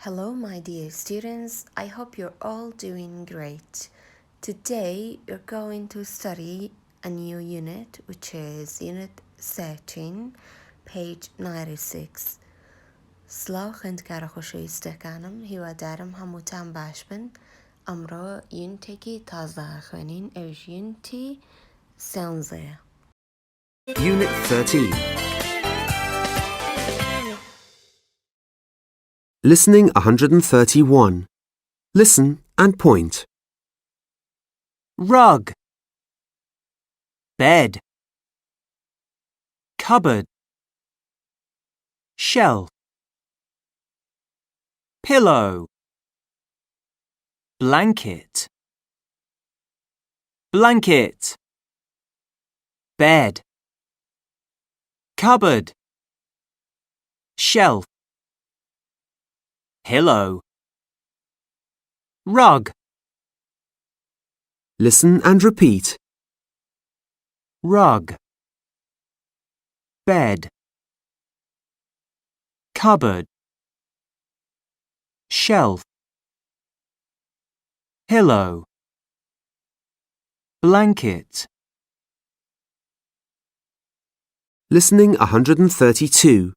Hello, my dear students. I hope you're all doing great. Today, you're going to study a new unit, which is Unit 13, page 96. سلااو خوێندکارە خۆشەویستەکانم هیوادارم هەمووتان باش بن. ئەمڕۆ یونتێکی تازە خوێنین ئەوش یونتی 13. Unit 13. Listening 131. Listen and point. Rug, bed, cupboard, shelf, pillow, blanket, blanket, bed, cupboard, shelf, pillow, rug. Listen and repeat. Rug, bed, cupboard, shelf, pillow, blanket. Listening 132.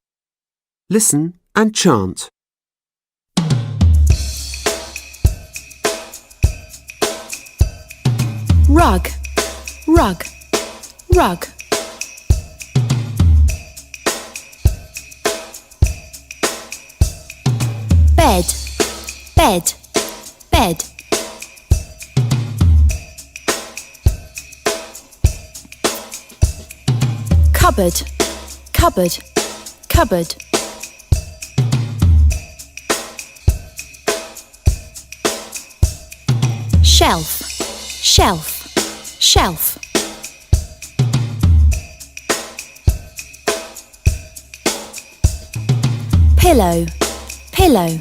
Listen and chant. Rug, rug, rug. Bed, bed, bed. Cupboard, cupboard, cupboard. Shelf, shelf, shelf. Pillow, pillow,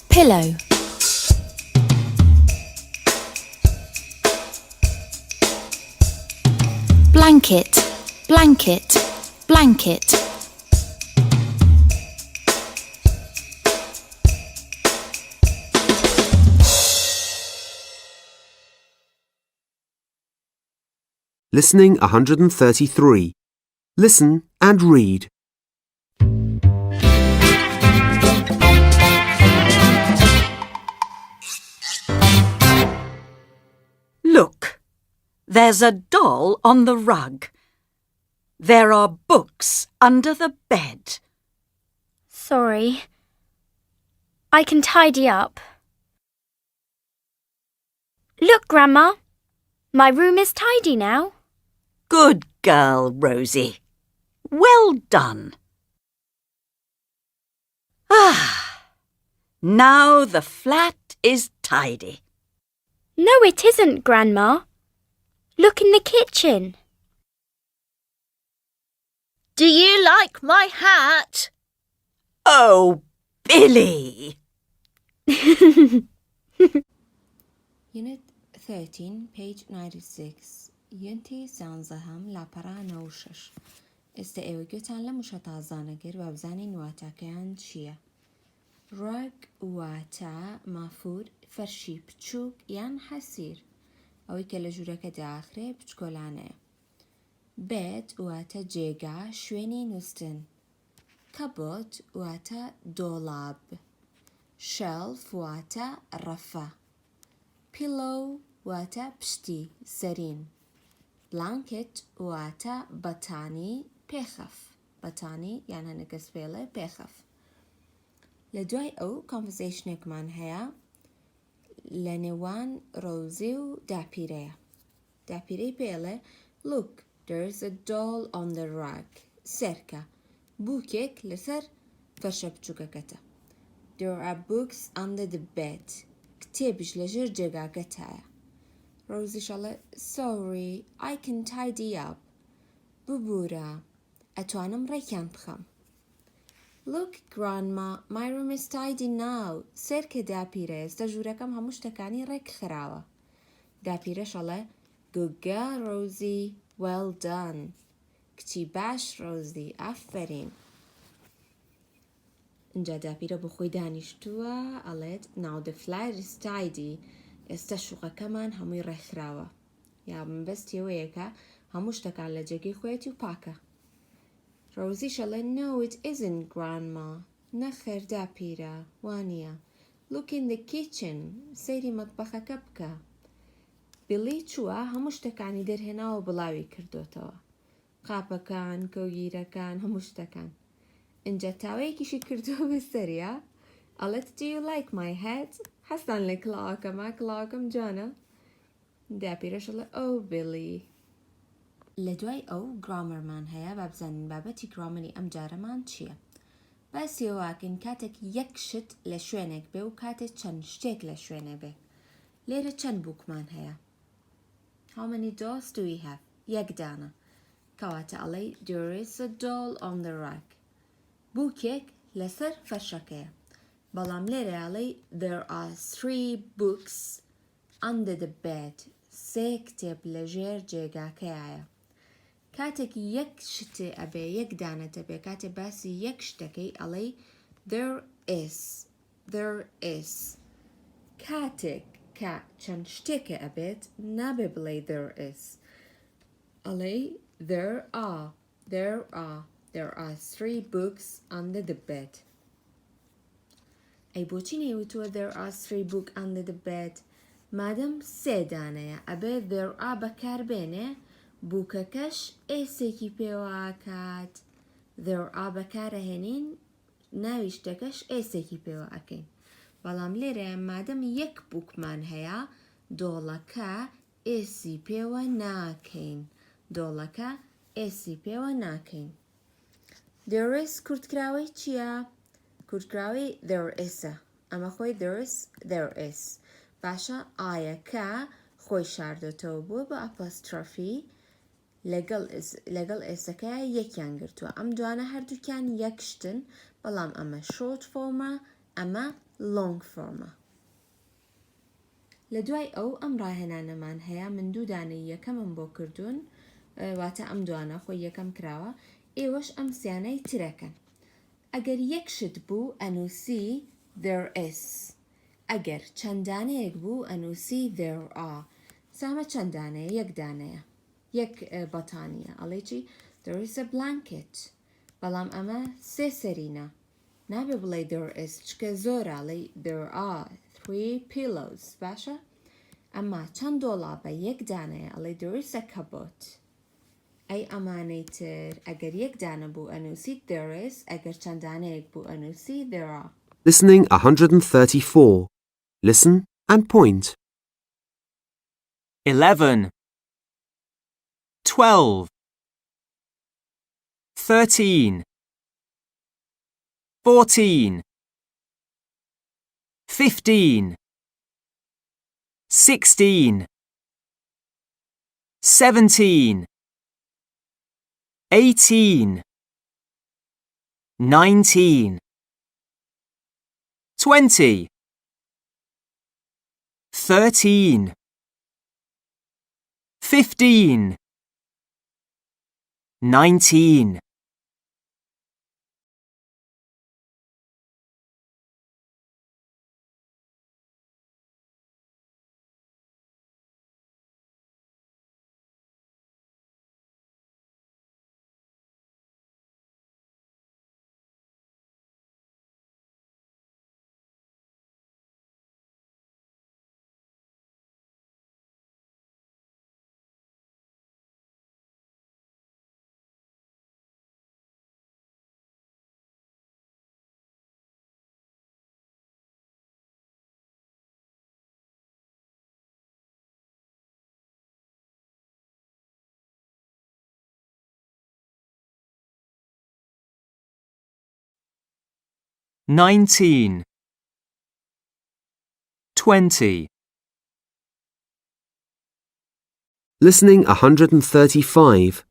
pillow. Blanket, blanket, blanket. Listening 133. Listen and read. Look, there's a doll on the rug. There are books under the bed. Sorry. I can tidy up. Look, Grandma. My room is tidy now. Good girl, Rosie. Well done. Now the flat is tidy. No, it isn't, Grandma. Look in the kitchen. Do you like my hat? Oh, Billy! Unit 13, page 96. Unity 16 لاپەڕە 96. ئێستا ئێوە گوێتان لە موشە تازانەگر و بزانین واتاکەیان چییە. ڕگ واتە مافور فەرشی بچووک یان حەسیر ئەوەی کە لە ژوورەکە داخرێ بچکۆلانەیە. بێت واتە جێگا شوێنی نووستن. کەبۆت واتە دۆڵاب. شەلف واتە ڕەفە. پیلۆ واتە پشتی سەرین. بلانکت واتە بەتانی پێخەف. بەتانی یان هەنە کەس پێڵێ پێخەف. لە دوای ئەو کۆنڤەرزیشنێکمان هەیە لە نێوان ڕۆزی و داپیرەیە. داپیرەی پێڵێ Look, there's a doll on the rug. سێرکە بووکێک لەسەر فەرشە بچووکەکەتە. There are books under the bed. کتێبیش لەژێر جێگاکەتایە. ڕۆزیشەڵێ Sorry, I can tidy up. ببوورە ئەتوانم ڕێکیان بخەم. Look, Grandma, my room is tidy now. سێرکە داپیرە ئێستا ژوورەکەم هەموو شتەکانی ڕێک خراوە. داپیرەشەڵێ Good girl, Rosie. Well done. کچی باش ڕۆزی ئافەرین. اینجا داپیرە بۆ خۆی دانیشتووە ئەڵێت now the flight is tidy ئێستا شوقەکەمان هەمووی ڕێکخراوە یا بەستیەوەیەکە هەموو شتەکان لە جێگەی خۆیەتی و پاکە ڕۆزیش ئەڵێ no it isn't grandma نەخێر داپیرە وانییە look in the kitchen سەیری مەتبەخەکە بکە بیلی چووە هەموو شتەکانی دەرهێناوە بڵاوی کردوتەوە قاپەکان کەوگیرەکان هەموو شتەکان اینجا تاوەیەکیشی کردووە بەسەریە ئەڵێت do you like my hat حەستان لە کڵاوەکەما کڵاوەکەم جوانە داپیرەش ئەڵێ oh Billy لە دوای ئەو گرامەرمان هەیە با بزانین بابەتی گرامەری ئەم جارەمان چییە باسیەوەکەین کاتێک یەک شت لە شوێنێک بێ و کاتێک چەند شتێک لە شوێنێ بێ لێرە چەند بووکمان هەیە how many dolls do we have یەک دانە کەواتە ئەڵێ there is a doll on the rack بووکێک لەسەر فەرشەکەیە بەڵام لێرە ئەڵێ there are 3 books under the bed سێ کتێب لە ژێر جێگاکەیە کاتێک یەک شتێ ئەبێ یەک دانەتە بێ کاتێ باسی یەک شتەکەی ئەڵێ there is کاتێک کە چەند شتێکە ئەبێت نابێ بڵێ there is ئەڵێ there are 3 books under the bed ئەی بۆچی نەیوتووە there are 3 books under the bed مادەم سێ دانەیە ئەبێ there are بەکاربێنێ بووکەکەش ئێسێکی پێوەکات there are بەکارەهێنین ناوی شتەکەش ئێسێکی پێوە ئەکەین بەڵام لێرە مادەم یەک بووکمان هەیە دۆڵەکە ئێسی پێوە ناکەین دۆڵەکە ئێسی پێوە ناکەین there is کورتکراوەی چییە؟ کورتکراوەی there isە ئەمە خۆی there is باشە ئایەکە خۆی شاردۆتەوە بووە بە ئەپۆسترۆفی لەگەڵ ئێسەکە یەکیان گرتووە ئەم دوانە هەردووکیان یەک شتن بەڵام ئەمە شۆرت فۆرمە ئەمە لۆنگ فۆرمە لە دوای ئەو ئەم ڕاهێنانەمان هەیە من دوو دانەی یەکەمم بۆ کردوون واتە ئەم دوانە خۆی یەکەم کراوە ئێوەش ئەم سیانەی ترەکەن ئەگەر یەک شت بوو ئەنووسی there is ئەگەر چەندانەیەک بوو ئەنووسی there are سامە چەندانەیە یەک دانەیە یەک بەتانیە ئەڵێ چی there is a blanket بەڵام ئەمە سێ سەرینە نابێ بڵێ there is چکە زۆرە ئەڵێ there are 3 pillows باشە ئەمە چەند دۆڵابە یەک دانەیە ئەڵێ there is a cupboard ئەی ئەمانەی تر ئەگەر یەک دانە بوو ئەنووسی there is ئەگەر چەندانەیەک بوو ئەنووسی there are Listening 134. Listen and point. 11 12 13 14 15 16 17 18 19 20 13 15 19 19 20 Listening 135.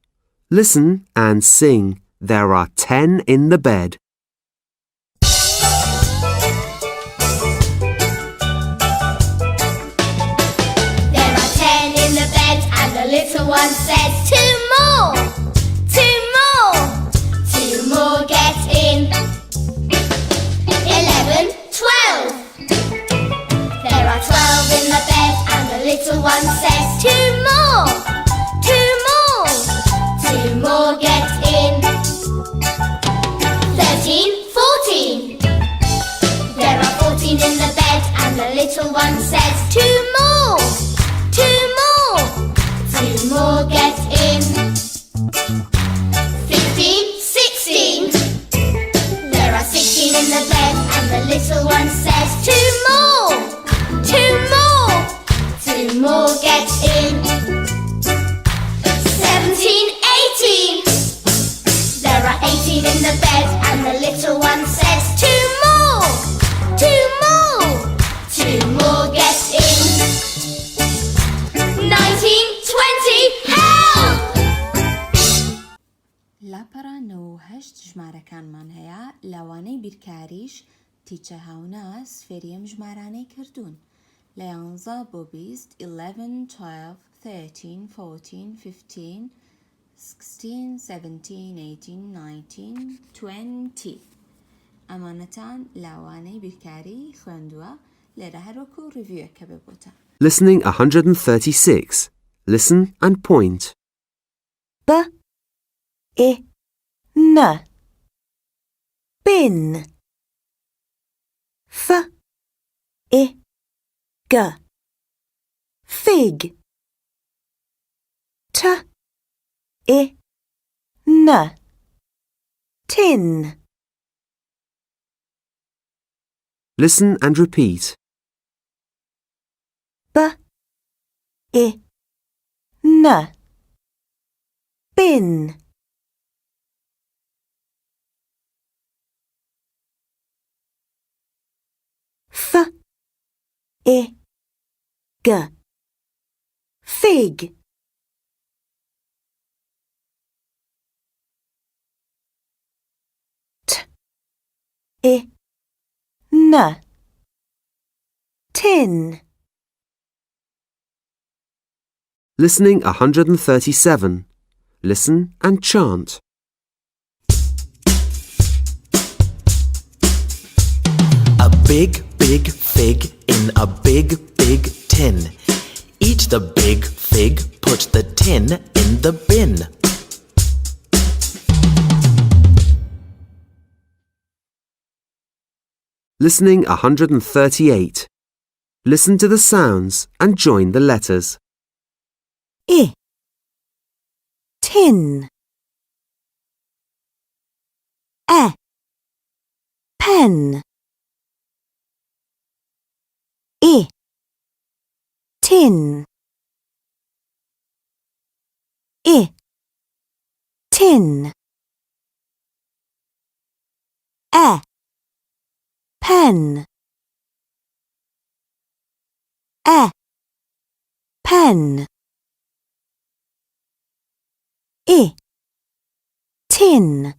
Listen and sing. There are 10 in the bed. There are 10 in the bed and the little one says, 2 more, 2 more, 2 more get in. one says, two more, two more. Two more get in. 13, 14. There are 14 in the bed, and the little one says, two more, two more. Two more get in. 15, 16. There are 16 in the bed, and the little one says, two more, two more. Two more get in. 17, 18. There are 18 in the bed, and the little one says, two more, two more. Two more get in. 19, 20, help! لاپەڕە 98 ژمارەکانمان هەیە لەوانەی بیرکاریش تیچە هاوناس فێری ئەم ژمارانەی کردوون لە 11 بۆ 20 11 12 13 14 15 16 17 18 19 20 ئەمانەتان لاوانەی بیرکاری خوێندووە لێرە هەروەکو ڕیڤیوەکە ببووتە. Listening 136. Listen and point. B, I, N. Bin. F, I, G. Fig. T, I, N. Tin. Listen and repeat. B, I, N. Bin. F, I, G. Fig. T, I, N. Tin. Listening 137. Listen and chant. A big, big fig in a big, big tin. Eat the big fig, put the tin in the bin. Listening 138. Listen to the sounds and join the letters. I. Tin. E. Pen. I. Tin. I. Tin. E. Pen. E. Pen. I. Tin.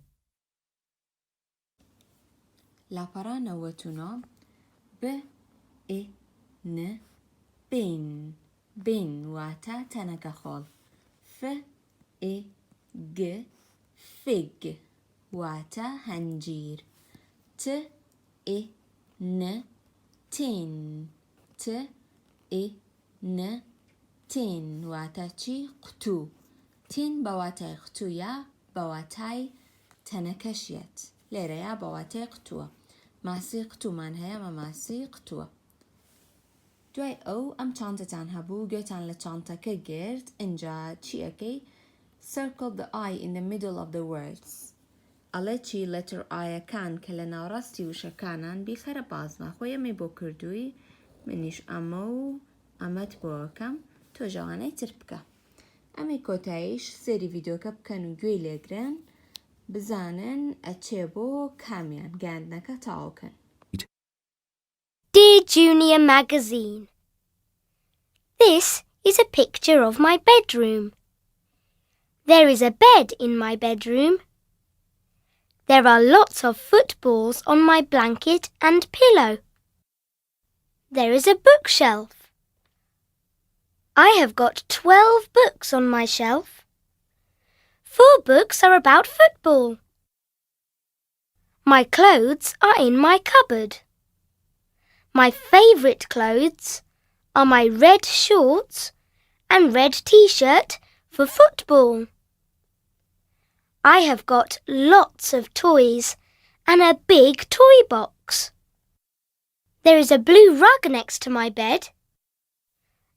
لاپەڕە 99 ب ئ ن بین بین واتە تەنەکە خۆڵ ف ئ گ فگ واتە هەنجیر ت ئ ن تین ت ئ ن تین واتە چی قوتوو تین بەواتای قوتوویە بەواتای تەنەکەشیەت لێرەیە بەواتای قوتووە ماسی قوتومان هەیە مە ماسی قوتووە دوای ئەو ئەم چانتەتان هەبوو گوێتان لە چانتەکە گرت ئینجا چی ئەەکەی circle the I in the middle of the words ئەڵێ چی letter I-یەکان کە لە ناوڕاستی وشەکانان بیخەرە بازمە خۆی ئەمەی بۆ کردووی منیش ئەمە و ئەمەت بۆەکەم تۆ ژەوانەی تر بکە ئەمەی کۆتاییش سێری ڤیدۆکە بکەن و گوێی لێگرن بزانن ئەچێ بۆ کامیان گاندنەکە تاوکەن Dear Junior Magazine, this is a picture of my bedroom. There is a bed in my bedroom. There are lots of footballs on my blanket and pillow. There is a bookshelf. I have got 12 books on my shelf. 4 books are about football. My clothes are in my cupboard. My favourite clothes are my red shorts, and red t-shirt for football. I have got lots of toys and a big toy box. There is a blue rug next to my bed.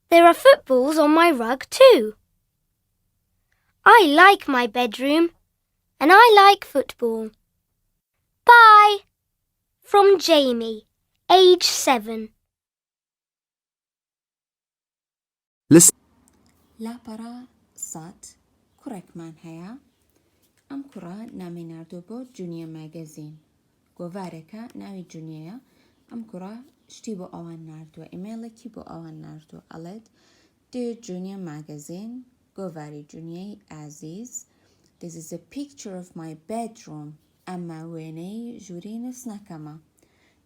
There are footballs on my rug too. I like my bedroom and I like football. Bye! From Jamie, age 7. Listen. لاپەڕە سات کوڕێکمان هەیە ئەم کوڕە نامی ناردووە بۆ جونیە ماگەزین گۆڤارێکە ناوی جونیەیە ئەم کوڕە شتی بۆ ئەوان ناردووە ئیمێڵێکی بۆ ئەوان ناردووە ئەڵێت Dear Junior Magazine گۆڤاری جونیەی ئازیز This is a picture of my bedroom ئەمە وێنەی ژووری نووسنەکەمە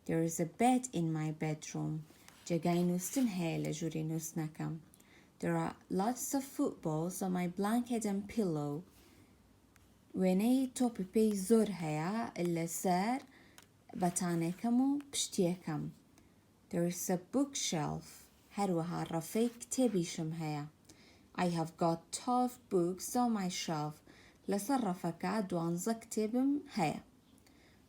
There is a bed in my bedroom جێگای نووسن هەیە لە ژووری نووسنەکەم There are lots of footballs on my blanket and pillow. وێنەی تۆپی پێی زۆر هەیە لەسەر بەتانێکەم و پشتیەکەم. There is a bookshelf. هەروەها ڕەفەی کتێبیشم هەیە. I have got 12 books on my shelf. لەسەر ڕەفەکە 12 کتێبم هەیە.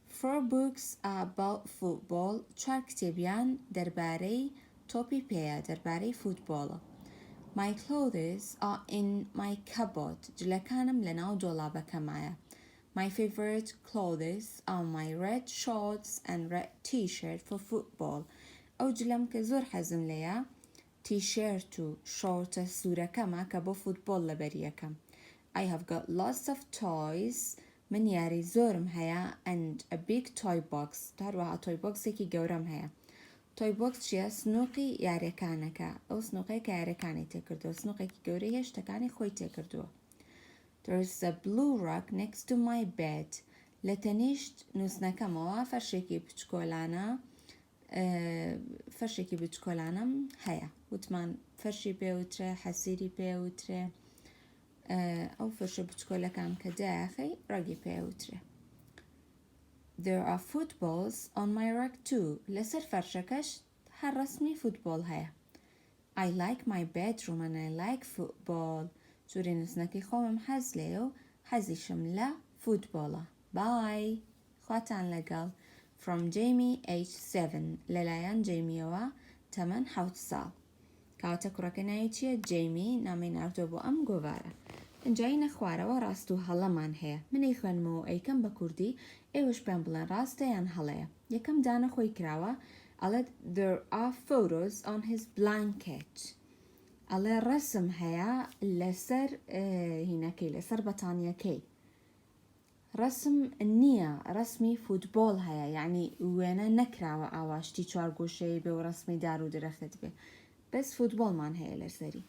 4 books are about football. 4 کتێبیان دەربارەی تۆپی پێیە دەربارەی فوتبۆڵە. My clothes are in my cupboard. جلەکانم لەناو دۆڵابەکەمایە. My favorite clothes are my red shorts and red t-shirt for football. ئەو جلەم کە زۆر حەزم لێیە تیشێرت و شۆرتە سوورەکەمە کە بۆ فوتبۆڵ لەبەریەکەم. I have got lots of toys. من یاری زۆرم هەیە and a big toy box. هەروەها toy boxێکی گەورەم هەیە. Toy box چیە؟ سنووقی یاریەکانەکە ئەو سنووقەیە کە یاریەکانی تێکردووە سنووقێکی گەورەی هەیە شتەکانی خۆی تێکردووە There is a blue rug next to my bed لە تەنیشت نووسنەکەمەوە فەرشێکی بچکۆلانم هەیە وتمان فەرشی پێوترێ حەسیری پێوترێ ئەو فەرشە بچکۆلەکان کە دایەخەی ڕەگی پێوترێ There are footballs on my rug too. لەسەر فەرشەکەش هەر ڕەسمی فوتبۆڵ هەیە. I like my bedroom and I like football. ژووری نووسنەکەی خۆمم حەز لێیە و حەزیشم لە فوتبۆڵە. Bye! خواتان لەگەڵ. From Jamie age 7. لەلایەن جەیمیەوە تەمەن 7 ساڵ. کاواتە کوڕەکە ناوی چییە؟ جەیمی نامی ناردووە بۆ ئەم گۆڤارە. ئەنجای خوارەوە ڕاست و هەڵەمان هەیە منەی خوێنمەوە ئەیکەم بە کوردی ئێوەش پێم بڵێن ڕاستە یان هەڵەیە یەکەم دانە خۆی کراوە ئەڵێت There are photos on his blanket ئەڵێ ڕەسم هەیە لەسەر هینەکەی لەسەر بەتانیەکەی ڕەسم نییە ڕەسمی فوتبۆڵ هەیە یعنی وێنە نەکراوە ئاواشتی چوارگۆشەی بێ و ڕەسمی دار و درەختت بێ بەس فوتبۆڵمان هەیە لەسەری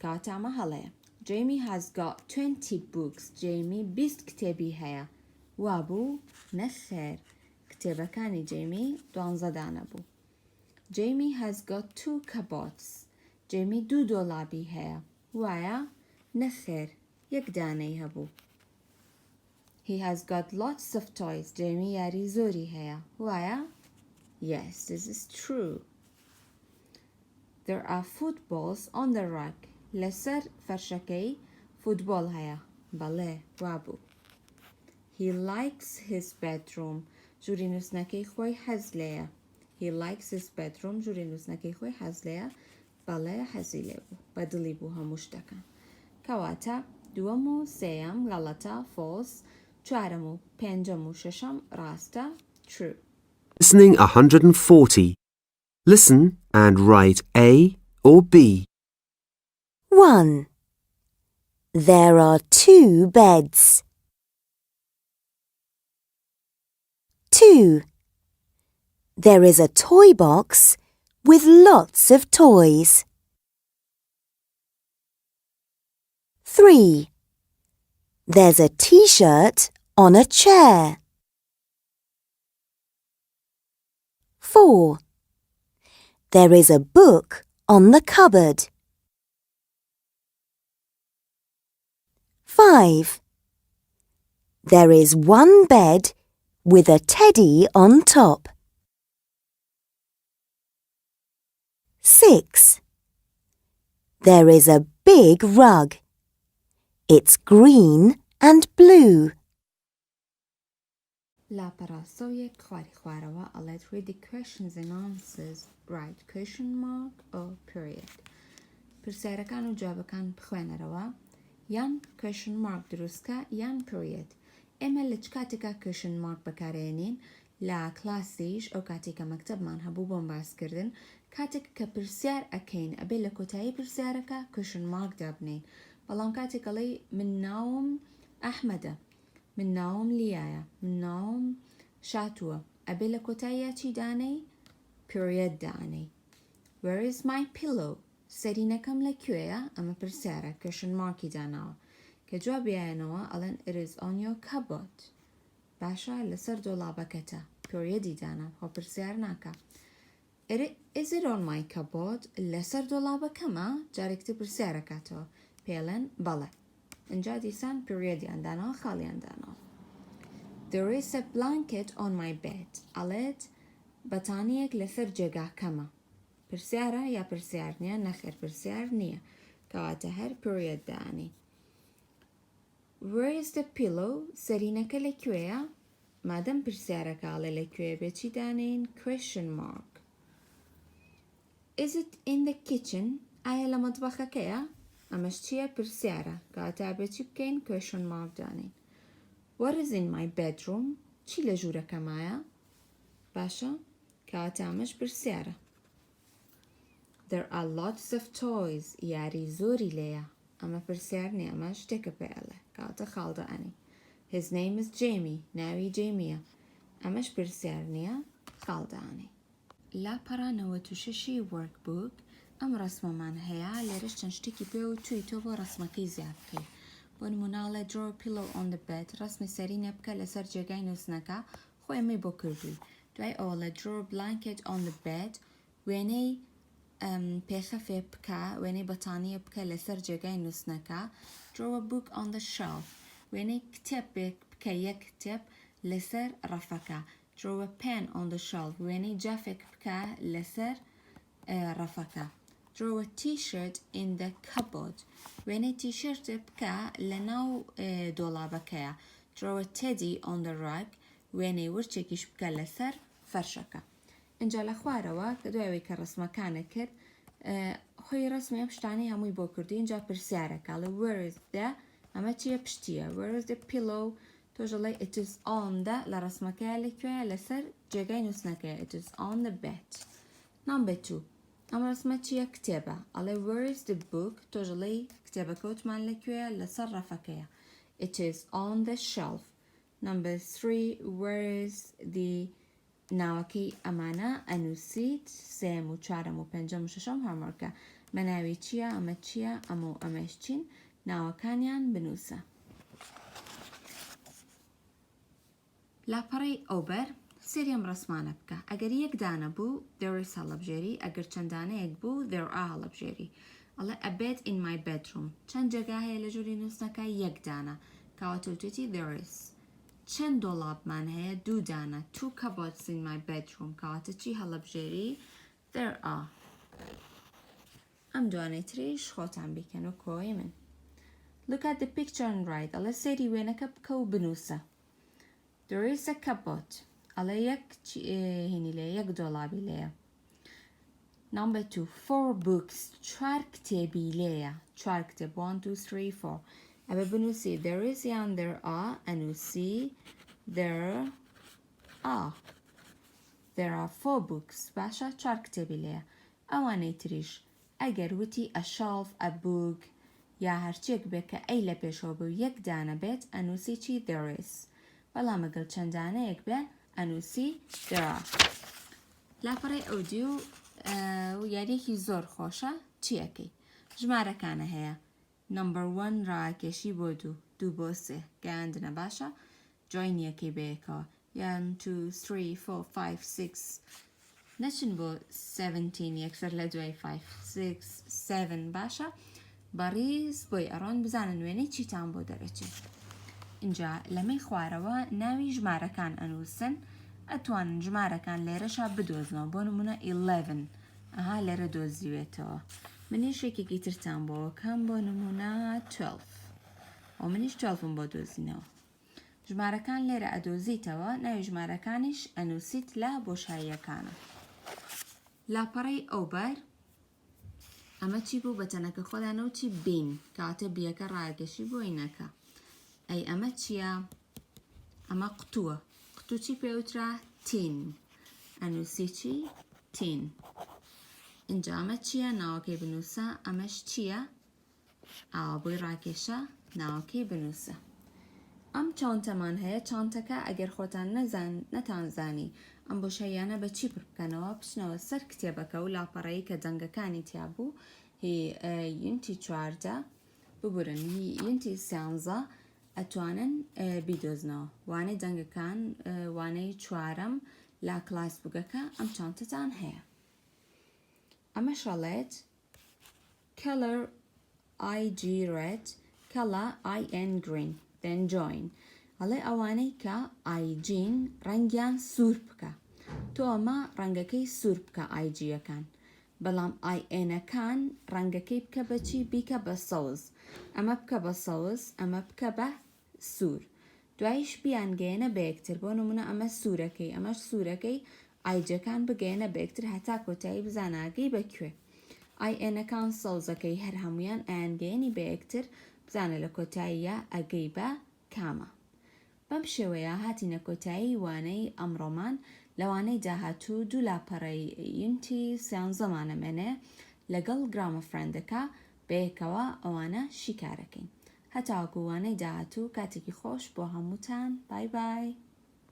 کاتامە هەڵەیە Jamie has got 20 books. Jamie 20 کتێبی هەیە. وابوو نەخێر. کتێبەکانی Jamie 12 دانە بوو. Jamie has got 2 cupboards. Jamie 2 دۆڵابی هەیە. وایە؟ نەخێر. یەک دانەی هەبوو. He has got lots of toys. Jamie یاری زۆری هەیە. وایە؟ Yes, this is true. There are footballs on the rug. لەسەر فەرشەکەی فوتبۆڵ هەیە بەڵێ وابوو He likes his bedroom ژووری نووسنەکەی خۆی حەز لێیە He likes his bedroom ژووری نووسنەکەی خۆی حەز لێیە بەڵێ حەزی لێ بوو بەدڵی بوو هەموو شتەکە کەواتە دووەم و سێیەم غەڵەتە false چوارەم و پێنجەم و شەشەم ڕاستە true Listening 140. Listen and write A or B. 1. There are 2 beds. 2. There is a toy box with lots of toys. 3. There's a t-shirt on a chair. 4. There is a book on the cupboard. 5. There is one bed with a teddy on top. 6. There is a big rug. It's green and blue. لاپەڕا سەویەک خواری خوارەوە ئەڵێت read the questions and answers write question mark or period پرسیارەکان و جوابەکان بخوێنەرەوە یان question mark دروستکە یان period ئێمە لە چ کاتێکا question mark بەکارێنین لە کلاسیش ئەو کاتێکە مەکتەبمان هەبوو بۆم باسکردن کاتێک کە پرسیار ئەکەین ئەبێ لە کۆتایی پرسیارەکە question mark دابنین بەڵام کاتێک ئەڵێی من ناوم ئەحمەدە من ناوم لیایە من ناوم شاتووە ئەبێ لە کۆتاییە چی دانەی period دانەی where is my pillow سەرینەکەم لەکوێیە ئەمە پرسیارە question marکی داناوە کە جوابیانەوە ئەڵێن it is on your cupboard باشە لەسەر دۆڵابەکەتە periodی دانا خۆ پرسیار ناکە is it on my cupboard لەسەر دۆڵابەکەمە جارێکتر پرسیارەکاتەوە پێڵێن بەڵێ اینجا دیسان periodiان داناوە خاڵیان داناوە there is a blanket on my bed ئەڵێت بەتانیەک لەسەر جێگاکەمە پرسیارە یا پرسیار نییە نەخێر پرسیار نییە کەواتە هەر period دانی where is the pillow سەرینەکە لەکوێیە مادەم پرسیارەکە ئەڵێ لەکوێ بێ چی دانین question mark is it in the kitchen ئایا لە مەتبەخەکەیە ئەمەش چییە پرسیارە کەواتە بێ چی بکەین question mark دانین what is in my bedroom چی لە ژوورەکەمایە باشە کەواتە ئەمەش پرسیارە there are lots of toys یاری زۆری لێیە ئەمە پرسیار نییە ئەمە شتێکە پێڵێ کەواتە خاڵدانی his name is Jamie ناوی جێمیە ئەمەش پرسیار نییە خاڵدانی لاپەڕانەوە تووشەشی workbook ئەم ڕسمەمان هەیە لێرەش چەند شتێکی پێ و توی تۆ بۆ ڕسمەکەی زیاد بکەیت بۆ نموناڵێ draw a pillow on the bed ڕسمی سەرینە بکە لەسەر جێگای نووسنەکە خۆ ئێمەی بۆ کردووی دوای ئەوە لە draw a blanket on the bed وێنەی پێخەفێ بکە وێنەی بەتانیە بکە لەسەر جێگای نووسنەکە draw a book on the shelf وێنەی کتێبێک بکە یەک کتێب لەسەر ڕەفەکە draw a pen on the shelf وێنەی جافێک بکە لەسەر ڕەفەکە draw a t-shirt in the cupboard وێنەی تیشرت بکە لە ناو دۆڵابەکەیە draw a teddy on the rug وێنەی ورچێکیش بکە لەسەر فەرشەکە اینجا لە خوارەوە کە دوایەوەی کە ڕسمەکانە کرد خۆی ڕسمی ئەم شتانەی هەمووی بۆ کردی اینجا پرسیارەکە لە where is the ئەمە چیە پشتیە where is the pillow تۆژەڵی it is on the لە ڕسمەکەیە لەکوێیە لەسەر جێگای نووسنەکەیە it is on the bed number 2 ئەم ڕسمە چیە کتێبە ئەڵێ where is the book تۆژەڵی کتێبەکەوتمان لەکوێیە لەسەر ڕەفەکەیە it is on the shelf number 3 where is the ناوەکەی ئەمانە ئەنووسیت سێم و چوارەم و پێنجەم و شەشەم هەمووەکە مەناوی چییە ئەمە چییە ئەمە و ئەمەش چین ناوەکانیان بنووسە لاپەڕی ئەوبەر سێریم ڕسمانە بکە ئەگەر یەک دانە بوو there is هەڵەبژێری ئەگەر چەندانەیەک بوو there are هەڵەبژێری ئەڵێ a bed in my bedroom چەند جێگا هەیە لە ژووری نووسنەکە یەک دانە کەواتەوتێتی there is چەند دۆڵابمان هەیە دوو دانە two cupboards in my bedroom کەواتە چی هەڵەبژێری there are ئەم دوانەی تریش خۆتان بیکەن و کۆی من look at the picture and write ئەڵێ سەیری وێنەکە بکە و بنووسە there is a cupboard ئەڵێ یەک هینی لێ یەک دۆڵابی لێیە number 2 4 books چوار کتێبی لێیە چوار کتێب 1 2 3 4 ئەبێ بنووسی there is یان there are ئەنووسی there are 4 books باشە چوار کتێبی لێیە ئەوانەی تریش ئەگەر وتی a shelf a book یا هەرچێک بێت کە ئەی لە پێشەوە بێ و یەک دانە بێت ئەنووسی چی there is بەڵام ئەگەر چەندانەیەک بێ ئەنووسی there are لاپەڕی ئەودیو یاریەکی زۆر خۆشە چیەکەی ژمارەکانە هەیە نمبر 1 ڕاکێشی بۆ 2 بۆ 3 گەیاندنە باشە جوینیەکەی بەیەکەوە یان 2 3 4 5 6 نەچن بۆ 17 یەکسەر لە دوای 5 6 7 باشە بەڕیز بۆی ئەڕۆن بزانن وێنەی چیتان بۆ دەرەچێت اینجا لەمەی خوارەوە ناوی ژمارەکان ئەنووسن ئەتوانن ژمارەکان لێرەشا بدۆزنەوە بۆ نمونە 11 ئەها لێرە دۆزیوێتەوە منیش یەکێکی ترتان بۆ کەم بۆ نمونە 12 و منیش 12 بۆ دۆزینەوە ژمارەکان لێرە ئەدۆزیتەوە ناوی ژمارەکانیش ئەنووسیت لە بۆشاییەکانە لاپەڕەی ئەوبەر ئەمە چی بوو بە تەنەکە خۆدانەوتی بین کاتە بیەکە ڕاگەشی بۆ ئینەکە ئەی ئەمە چییە؟ ئەمە قوتووە قوتو چی پێوترا؟ تین ئەنووسی چی؟ تین اینجا ئەمە چییە؟ ناوەکەی بنووسە ئەمەش چییە؟ ئاوا بۆی ڕاکێشە ناوەکەی بنووسە ئەم چۆنتەمان هەیە چۆنتەکە ئەگەر خۆتان نەتانزانی ئەم بۆشاییانە بە چی بکەنەوە بچنەوە سەر کتێبەکە و لاپەڕەیی کە جەنگەکانی تیا بوو یونتی 14 ببورن یونتی 13 ئەتوانن بیدۆزنەوە وانەی جەنگەکان وانەی چوارەم لا کلاس بووگەکە ئەم چۆنتەتان هەیە ئەمە شەڵێت color IG red color IN green then join ئەڵێ ئەوانەی کە ئایجین ڕەنگیان سوور بکە تۆ ئەمە ڕەنگەکەی سوور بکە ئایجیەکان بەڵام ئایئێنەکان ڕەنگەکەی بکە بەچی بیکە بە سەوز ئەمە بکە بە سەوز ئەمە بکە بە سوور دواییش بیانگەێنە بە یەکتر بۆ نمونە ئەمە سوورەکەی ئەمەش سوورەکەی ئایجەکان بگەێنە بە یەکتر هەتا کۆتایی بزاناگەی بەکوێ ئایئێنەکان سەوزەکەی هەر هەمویان ئایانگەێنی بە یەکتر بزانە لە کۆتاییە ئەگەی بە کامە بەم شێوەیە هاتینە کۆتایی وانەی ئەمڕۆمان لەوانەی داهاتوو دوو لاپەڕەی یونتی 13 مانەمێنێ لەگەڵ گرامە فرەندەکە بەیەکەوە ئەوانە شیکارەکەین هەتاوەکو وانەی داهاتوو کاتێکی خۆش بۆ هەمووتان بای بای